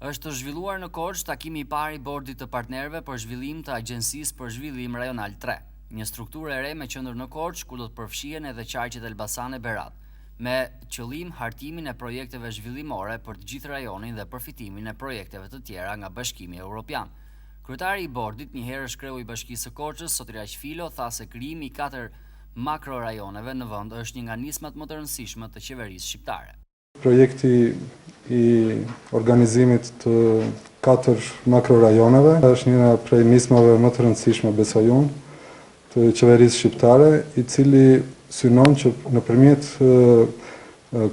Është zhvilluar në Korçë takimi i parë i bordit të partnerëve për zhvillim të Agjencisë për Zhvillim Rajonal 3, një strukturë e re me qendër në Korçë ku do të përfshihen edhe qarqet Elbasan e Berat, me qëllim hartimin e projekteve zhvillimore për të gjithë rajonin dhe përfitimin e projekteve të tjera nga Bashkimi Evropian. Kryetari i bordit, njëherësh kreu i Bashkisë së Korçës, Sotiraq Filo, tha se krijimi i 4 makrorajoneve në vend është një nga nismat më të rëndësishme të qeverisë shqiptare. Projekti i organizimit të 4 makrorajoneve është një prej nismave më të rëndësishme, besoj unë, të qeverisë shqiptare, i cili synon që nëpërmjet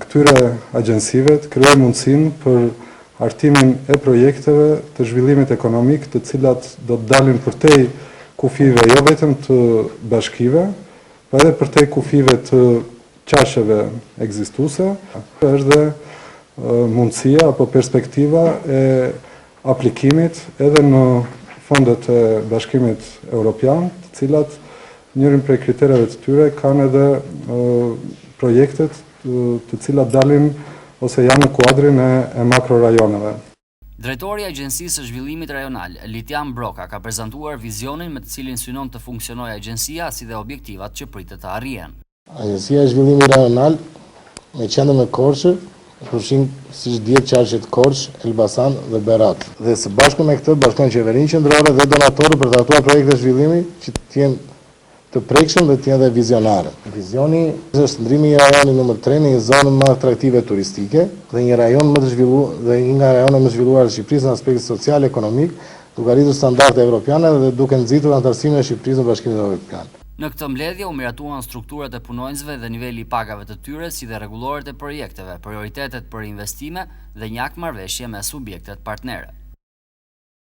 këtyre agjensive të krijojë mundësinë për hartimin e projekteve të zhvillimit ekonomik, të cilat do të dalin përtej kufive jo vetëm të bashkive, por edhe përtej kufive të qasheve ekzistuese. Është dhe mundësia apo perspektiva e aplikimit edhe në fondet e Bashkimit Evropian, të cilat njërin prej kritereve të tyre kanë edhe projektet të cilat dalin ose janë në kuadrin e makrorajoneve. Drejtori i Agjencisë së Zhvillimit Rajonal, Litian Broka, ka prezantuar vizionin me të cilin synon të funksionojë agjencia si dhe objektivat që pritet të arrihen. Agjencia e Zhvillimit Rajonal me qendër në Korçë përfshin, siç dihet, qarqet Korçë, Elbasan dhe Berat. Dhe së bashku me këtë bashkojnë qeverinë qendrore dhe donatorë për të hartuar projekte zhvillimi që të jenë të prekshëm dhe të jenë dhe vizionare. Vizioni është ndrimi i rajonit nr. 3 në një zonë më atraktive turistike dhe një rajon më të zhvilluar dhe një nga rajonet më të zhvilluara të Shqipërisë në aspektin social ekonomik, duke arritur standarde evropiane dhe duke nxitur anëtarësimin e Shqipërisë në Bashkimin Evropian. Në këtë mbledhje u miratuan strukturat e punonjësve dhe niveli i pagave të tyre, si dhe rregulloret e projekteve, prioritetet për investime dhe një akt marrëveshje me subjektet partnere.